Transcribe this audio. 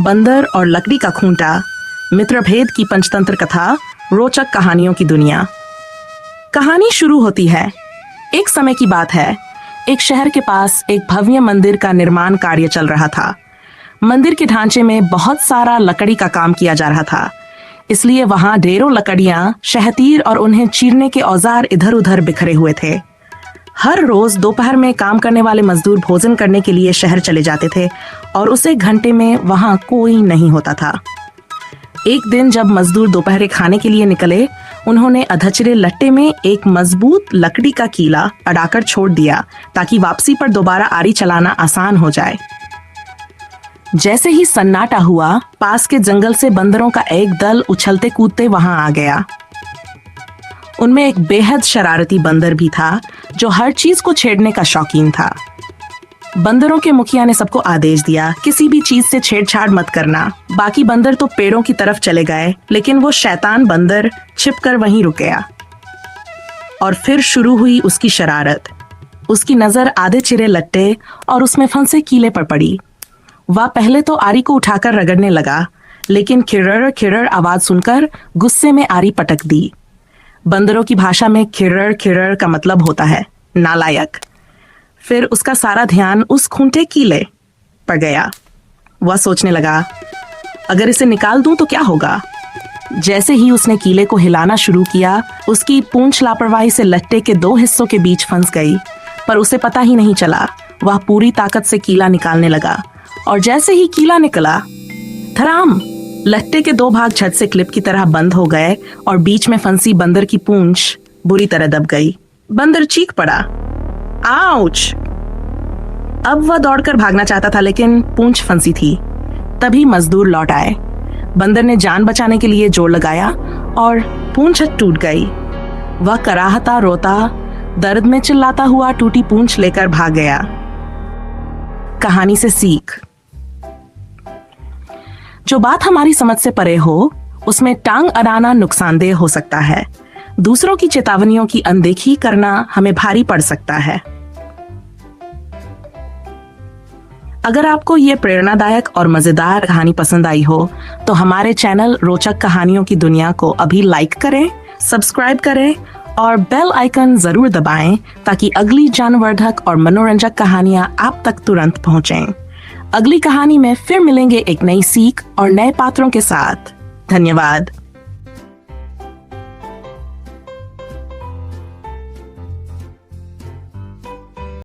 बंदर और लकड़ी का खूंटा, मित्रभेद की पंचतंत्र कथा, रोचक कहानियों की दुनिया। कहानी शुरू होती है। एक समय की बात है, एक शहर के पास एक भव्य मंदिर का निर्माण कार्य चल रहा था। मंदिर के ढांचे में बहुत सारा लकड़ी का काम किया जा रहा था, इसलिए वहां ढेरों लकड़ियां, शहतीर और उन्हें चीरने के औजार इधर उधर बिखरे हुए थे। हर रोज दोपहर में काम करने वाले मजदूर भोजन करने के लिए शहर चले जाते थे और उस एक घंटे में वहां कोई नहीं होता था। एक दिन जब मजदूर दोपहर खाने के लिए निकले, उन्होंने अधचरे लट्टे में एक मजबूत लकड़ी का कीला अड़ाकर छोड़ दिया ताकि वापसी पर दोबारा आरी चलाना आसान हो जाए। जैसे ही सन्नाटा हुआ, पास के जंगल से बंदरों का एक दल उछलते कूदते वहां आ गया। उनमें एक बेहद शरारती बंदर भी था जो हर चीज को छेड़ने का शौकीन था। बंदरों के मुखिया ने सबको आदेश दिया, किसी भी चीज से छेड़छाड़ मत करना। बाकी बंदर तो पेड़ों की तरफ चले गए, लेकिन वो शैतान बंदर छिपकर वहीं रुक गया। और फिर शुरू हुई उसकी शरारत। उसकी नजर आधे चिरे लट्टे और उसमें फंसे कीले पर पड़ी। वह पहले तो आरी को उठाकर रगड़ने लगा, लेकिन खिर्रर खिर्रर आवाज सुनकर गुस्से में आरी पटक दी। बंदरों की भाषा में खिर्रर खिर्रर का मतलब होता है नालायक। फिर उसका सारा ध्यान उस खूंटे कीले पर गया। वह सोचने लगा, अगर इसे निकाल दूं तो क्या होगा। जैसे ही उसने कीले को हिलाना शुरू किया, उसकी पूंछ लापरवाही से लट्टे के दो हिस्सों के बीच फंस गई, पर उसे पता ही नहीं चला। वह पूरी ताकत से कीला निकालने लगा और जैसे ही कीला निकला, धड़ाम, लट्टे के दो भाग झट से क्लिप की तरह बंद हो गए और बीच में फंसी बंदर की पूंछ बुरी तरह दब गई। बंदर चीख पड़ा, आउच! अब वह दौड़कर भागना चाहता था, लेकिन पूंछ फंसी थी। तभी मजदूर लौट आए। बंदर ने जान बचाने के लिए जोर लगाया और पूंछ टूट गई। वह कराहता रोता, दर्द में चिल्लाता हुआ टूटी पूंछ लेकर भाग गया। कहानी से सीख। जो बात हमारी समझ से परे हो, उसमें टांग अड़ाना नुकसानदेह हो सकता है। दूसरों की चेतावनियों की अनदेखी करना हमें भारी पड़ सकता है। अगर आपको ये प्रेरणादायक और मजेदार कहानी पसंद आई हो, तो हमारे चैनल रोचक कहानियों की दुनिया को अभी लाइक करें, सब्सक्राइब करें और बेल आइकन जरूर दबाएं ताकि अगली ज्ञानवर्धक और मनोरंजक कहानियां आप तक तुरंत पहुंचें। अगली कहानी में फिर मिलेंगे एक नई सीख और नए पात्रों के साथ। धन्यवाद।